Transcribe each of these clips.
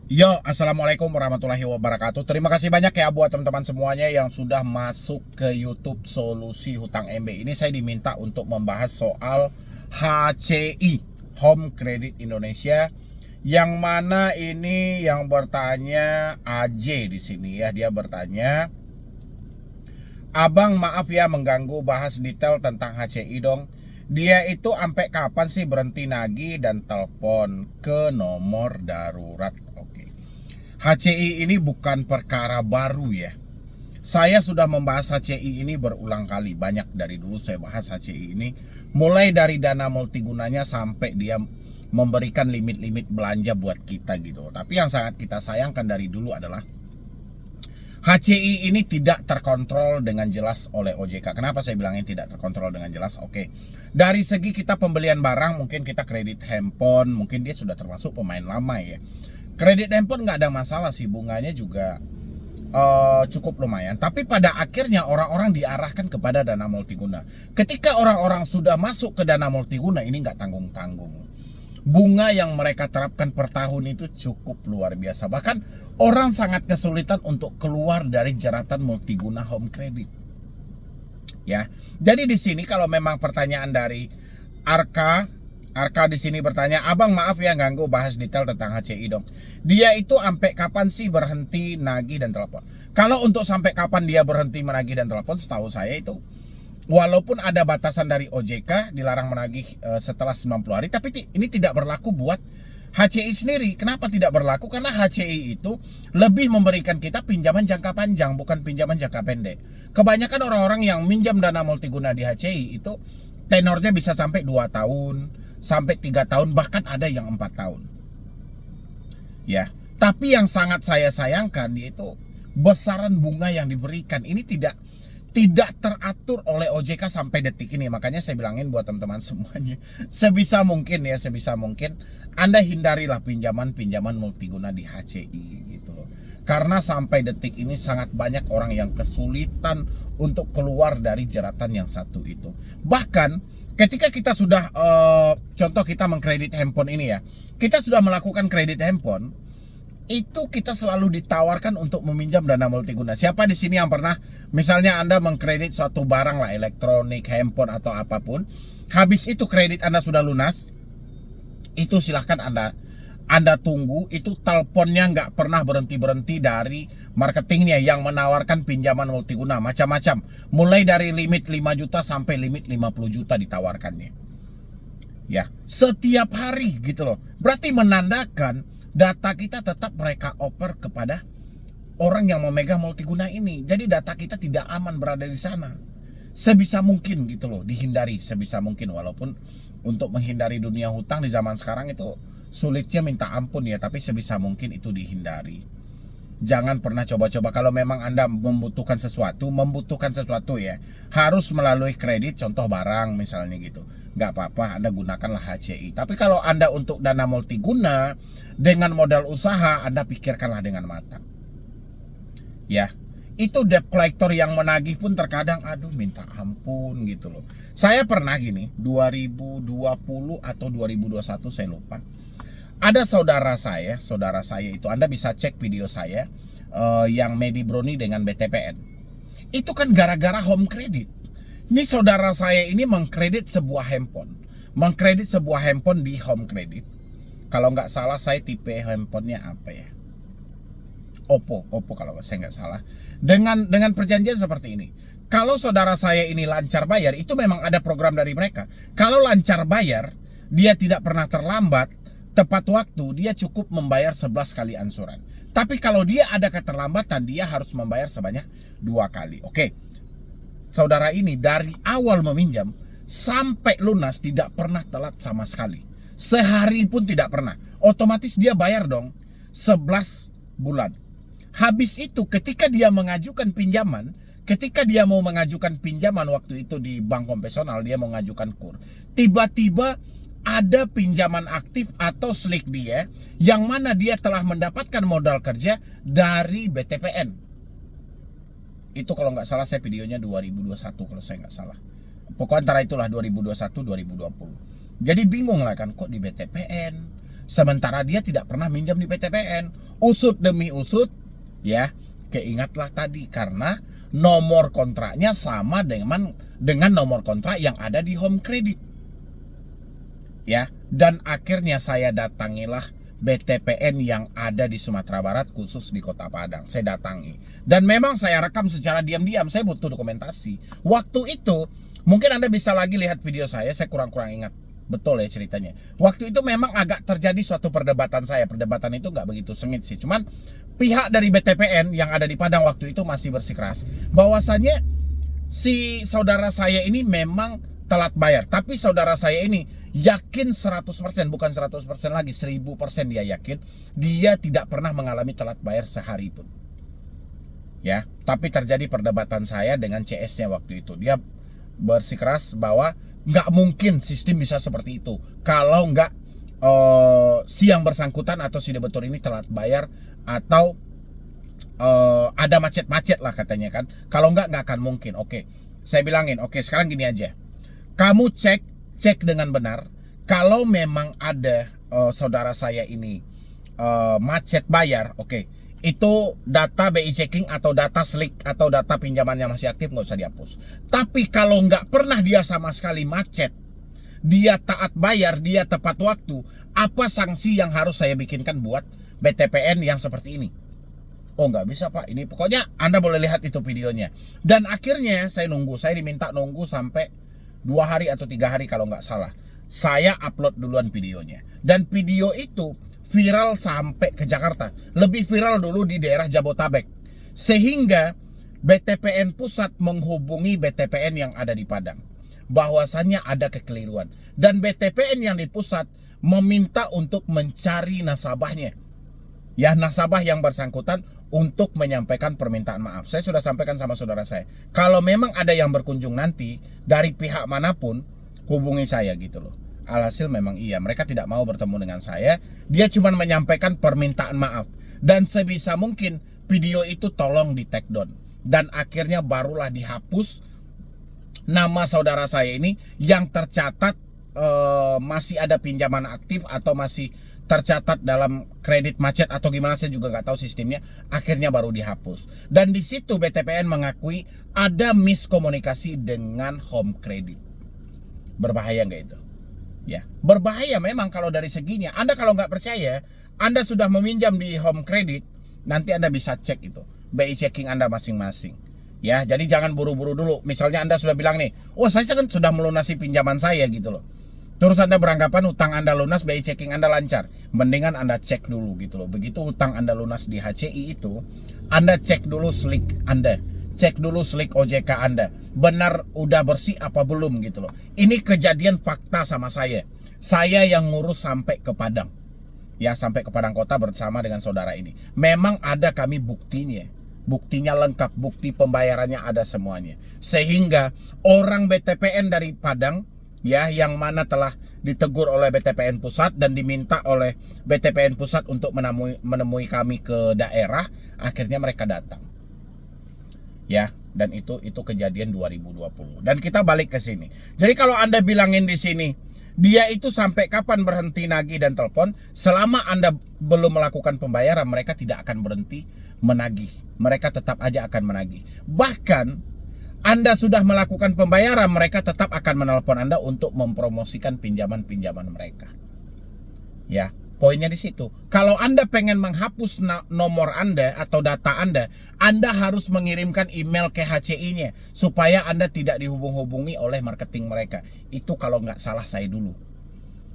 Yo, assalamualaikum warahmatullahi wabarakatuh. Terima kasih banyak ya buat teman-teman semuanya yang sudah masuk ke YouTube Solusi Hutang MB. Ini saya diminta untuk membahas soal HCI, Home Credit Indonesia, yang mana ini yang bertanya AJ di sini ya. Dia bertanya, "Abang, maaf ya mengganggu, bahas detail tentang HCI dong. Dia itu sampai kapan sih berhenti nagih dan telepon ke nomor darurat?" Oke. HCI ini bukan perkara baru ya. Saya sudah membahas HCI ini berulang kali. Banyak dari dulu saya bahas HCI ini. Mulai dari dana multigunanya sampai dia memberikan limit-limit belanja buat kita gitu. Tapi yang sangat kita sayangkan dari dulu adalah HCI ini tidak terkontrol dengan jelas oleh OJK. Kenapa saya bilangnya tidak terkontrol dengan jelas? Oke, dari segi kita pembelian barang, mungkin kita kredit handphone, mungkin dia sudah termasuk pemain lama ya. Kredit handphone nggak ada masalah sih, bunganya juga cukup lumayan. Tapi pada akhirnya orang-orang diarahkan kepada dana multiguna. Ketika orang-orang sudah masuk ke dana multiguna, ini nggak tanggung-tanggung. Bunga yang mereka terapkan per tahun itu cukup luar biasa. Bahkan orang sangat kesulitan untuk keluar dari jeratan multiguna home credit. Ya. Jadi di sini kalau memang pertanyaan dari Arka di sini bertanya, "Abang, maaf ya ganggu, bahas detail tentang HCI dong. Dia itu sampai kapan sih berhenti nagih dan telepon?" Kalau untuk sampai kapan dia berhenti menagih dan telepon, setahu saya itu walaupun ada batasan dari OJK dilarang menagih setelah 90 hari, tapi ini tidak berlaku buat HCI sendiri. Kenapa tidak berlaku? Karena HCI itu lebih memberikan kita pinjaman jangka panjang, bukan pinjaman jangka pendek. Kebanyakan orang-orang yang minjam dana multiguna di HCI itu tenornya bisa sampai 2 tahun, sampai 3 tahun, bahkan ada yang 4 tahun. Ya, tapi yang sangat saya sayangkan yaitu besaran bunga yang diberikan ini tidak teratur oleh OJK sampai detik ini. Makanya saya bilangin buat teman-teman semuanya, sebisa mungkin Anda hindarilah pinjaman-pinjaman multiguna di HCI gitu loh. Karena sampai detik ini sangat banyak orang yang kesulitan untuk keluar dari jeratan yang satu itu. Bahkan ketika kita sudah contoh kita mengkredit handphone ini ya, kita sudah melakukan kredit handphone, itu kita selalu ditawarkan untuk meminjam dana multiguna. Siapa di sini yang pernah, misalnya Anda mengkredit suatu barang lah, elektronik, handphone atau apapun, habis itu kredit Anda sudah lunas, itu silahkan Anda tunggu, itu teleponnya nggak pernah berhenti dari marketingnya yang menawarkan pinjaman multiguna macam-macam, mulai dari limit 5 juta sampai limit 50 juta ditawarkannya. Ya, setiap hari gitu loh. Berarti menandakan data kita tetap mereka oper kepada orang yang memegang multiguna ini. Jadi data kita tidak aman berada di sana. Sebisa mungkin gitu loh, dihindari sebisa mungkin. Walaupun untuk menghindari dunia hutang di zaman sekarang itu sulitnya minta ampun ya, tapi sebisa mungkin itu dihindari. Jangan pernah coba-coba kalau memang Anda membutuhkan sesuatu ya, harus melalui kredit, contoh barang misalnya gitu. Nggak apa-apa, Anda gunakanlah HCI. Tapi kalau Anda untuk dana multiguna dengan modal usaha, Anda pikirkanlah dengan matang. Ya, itu debt collector yang menagih pun terkadang aduh minta ampun gitu loh. Saya pernah gini, 2020 atau 2021 saya lupa. Ada saudara saya itu, Anda bisa cek video saya yang Medi Broni dengan BTPN. Itu kan gara-gara home credit. Ini saudara saya ini mengkredit sebuah handphone di home credit. Kalau nggak salah saya tipe handphonenya apa ya? Oppo kalau saya nggak salah. Dengan perjanjian seperti ini. Kalau saudara saya ini lancar bayar, itu memang ada program dari mereka. Kalau lancar bayar, dia tidak pernah terlambat, tepat waktu, dia cukup membayar 11 kali angsuran. Tapi kalau dia ada keterlambatan, dia harus membayar sebanyak 2 kali. Oke. Saudara ini dari awal meminjam sampai lunas tidak pernah telat sama sekali. Sehari pun tidak pernah. Otomatis dia bayar dong 11 bulan. Habis itu ketika dia mengajukan pinjaman, ketika dia mau mengajukan pinjaman waktu itu di bank konvensional, dia mau mengajukan KUR. Tiba-tiba ada pinjaman aktif atau slik dia yang mana dia telah mendapatkan modal kerja dari BTPN. Itu kalau nggak salah saya videonya 2021 kalau saya nggak salah. Pokoknya antara itulah 2021-2020. Jadi bingung lah kan, kok di BTPN sementara dia tidak pernah minjam di BTPN. Usut demi usut, ya, keingatlah tadi karena nomor kontraknya sama dengan nomor kontrak yang ada di Home Credit. Ya, dan akhirnya saya datangilah BTPN yang ada di Sumatera Barat, khusus di Kota Padang. Saya datangi. Dan memang saya rekam secara diam-diam, saya butuh dokumentasi. Waktu itu, mungkin Anda bisa lagi lihat video saya kurang-kurang ingat. Betul ya ceritanya. Waktu itu memang agak terjadi suatu perdebatan saya. Perdebatan itu nggak begitu sengit sih. Cuman pihak dari BTPN yang ada di Padang waktu itu masih bersikeras bahwasannya si saudara saya ini memang telat bayar. Tapi saudara saya ini yakin 100%, bukan 100% lagi, 1000% dia yakin dia tidak pernah mengalami telat bayar sehari pun. Ya, tapi terjadi perdebatan saya dengan CS-nya waktu itu. Dia bersikeras bahwa nggak mungkin sistem bisa seperti itu kalau nggak si yang bersangkutan atau si debitur ini telat bayar atau ada macet-macet lah katanya kan. Kalau nggak akan mungkin. Oke, saya bilangin, oke sekarang gini aja, kamu cek dengan benar. Kalau memang ada saudara saya ini macet bayar, oke, itu data BI checking atau data slick atau data pinjamannya masih aktif, nggak usah dihapus. Tapi kalau nggak pernah dia sama sekali macet, dia taat bayar, dia tepat waktu, apa sanksi yang harus saya bikinkan buat BTPN yang seperti ini? Oh nggak bisa Pak, ini pokoknya Anda boleh lihat itu videonya. Dan akhirnya saya diminta nunggu sampai 2 hari atau 3 hari kalau nggak salah. Saya upload duluan videonya. Dan video itu viral sampai ke Jakarta. Lebih viral dulu di daerah Jabotabek. Sehingga BTPN pusat menghubungi BTPN yang ada di Padang. Bahwasannya ada kekeliruan. Dan BTPN yang di pusat meminta untuk mencari nasabahnya. Ya, nasabah yang bersangkutan untuk menyampaikan permintaan maaf. Saya sudah sampaikan sama saudara saya. Kalau memang ada yang berkunjung nanti dari pihak manapun, hubungi saya gitu loh. Alhasil memang iya, mereka tidak mau bertemu dengan saya. Dia cuma menyampaikan permintaan maaf. Dan sebisa mungkin video itu tolong di take down. Dan akhirnya barulah dihapus nama saudara saya ini yang tercatat masih ada pinjaman aktif atau masih tercatat dalam kredit macet atau gimana, saya juga nggak tahu sistemnya. Akhirnya baru dihapus. Dan di situ BTPN mengakui ada miskomunikasi dengan Home Credit. Berbahaya nggak itu? Ya, berbahaya memang kalau dari seginya. Anda kalau nggak percaya, Anda sudah meminjam di Home Credit, nanti Anda bisa cek itu BI checking Anda masing-masing. Ya, jadi jangan buru-buru dulu. Misalnya Anda sudah bilang nih, oh saya kan sudah melunasi pinjaman saya gitu loh. Terus Anda beranggapan hutang Anda lunas, BI checking Anda lancar. Mendingan Anda cek dulu gitu loh. Begitu hutang Anda lunas di HCI itu, Anda cek dulu slick Anda. Cek dulu slick OJK Anda. Benar udah bersih apa belum gitu loh. Ini kejadian fakta sama saya. Saya yang ngurus sampai ke Padang. Ya, sampai ke Padang Kota bersama dengan saudara ini. Memang ada kami buktinya. Buktinya lengkap, bukti pembayarannya ada semuanya. Sehingga orang BTPN dari Padang, ya, yang mana telah ditegur oleh BTPN pusat dan diminta oleh BTPN pusat untuk menemui kami ke daerah, akhirnya mereka datang. Ya, dan itu kejadian 2020. Dan kita balik ke sini. Jadi kalau Anda bilangin di sini, dia itu sampai kapan berhenti nagih dan telepon, selama Anda belum melakukan pembayaran, mereka tidak akan berhenti menagih. Mereka tetap aja akan menagih. Bahkan Anda sudah melakukan pembayaran, mereka tetap akan menelpon Anda untuk mempromosikan pinjaman-pinjaman mereka. Ya, poinnya di situ. Kalau Anda pengen menghapus nomor Anda atau data Anda harus mengirimkan email ke HCI-nya supaya Anda tidak dihubung-hubungi oleh marketing mereka. Itu kalau nggak salah saya dulu.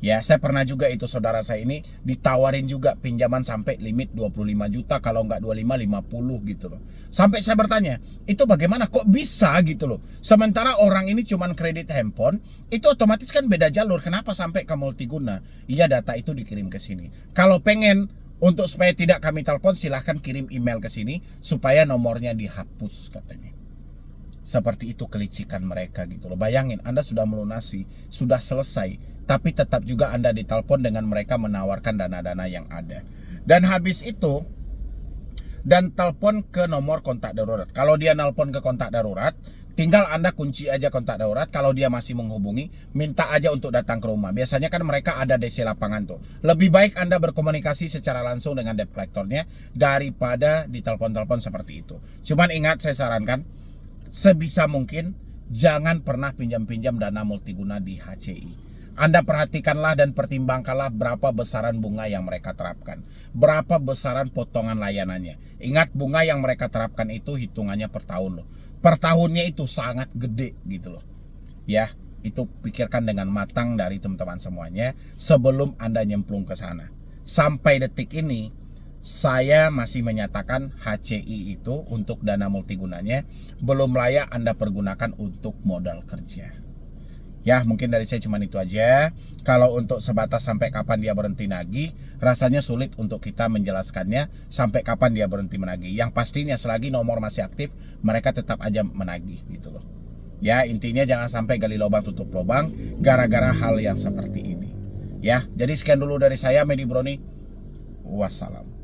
Ya, saya pernah juga itu saudara saya ini ditawarin juga pinjaman sampai limit 25 juta, kalau nggak 25, 50 gitu loh. Sampai saya bertanya, itu bagaimana kok bisa gitu loh. Sementara orang ini cuman kredit handphone, itu otomatis kan beda jalur. Kenapa sampai ke multiguna? Iya, data itu dikirim ke sini. Kalau pengen untuk supaya tidak kami telepon, silahkan kirim email ke sini supaya nomornya dihapus katanya. Seperti itu kelicikan mereka gitu loh. Bayangin, Anda sudah melunasi, sudah selesai, tapi tetap juga Anda ditelepon dengan mereka menawarkan dana-dana yang ada. Dan habis itu, dan telepon ke nomor kontak darurat. Kalau dia nelpon ke kontak darurat, Tinggal Anda kunci aja kontak darurat. Kalau dia masih menghubungi, minta aja untuk datang ke rumah. Biasanya kan mereka ada DC lapangan tuh. Lebih baik Anda berkomunikasi secara langsung dengan debt collectornya daripada di telepon-telepon seperti itu. Cuman ingat, saya sarankan sebisa mungkin jangan pernah pinjam-pinjam dana multiguna di HCI. Anda perhatikanlah dan pertimbangkanlah berapa besaran bunga yang mereka terapkan, berapa besaran potongan layanannya. Ingat, bunga yang mereka terapkan itu hitungannya per tahun loh. Per tahunnya itu sangat gede gitu loh. Ya, itu pikirkan dengan matang dari teman-teman semuanya sebelum Anda nyemplung ke sana. Sampai detik ini saya masih menyatakan HCI itu untuk dana multigunanya belum layak Anda pergunakan untuk modal kerja. Ya, mungkin dari saya cuma itu aja. Kalau untuk sebatas sampai kapan dia berhenti nagih, rasanya sulit untuk kita menjelaskannya sampai kapan dia berhenti menagih. Yang pastinya selagi nomor masih aktif, mereka tetap aja menagih gitu loh. Ya, intinya jangan sampai gali lubang tutup lubang gara-gara hal yang seperti ini. Ya, jadi sekian dulu dari saya, Medi Broni. Wassalam.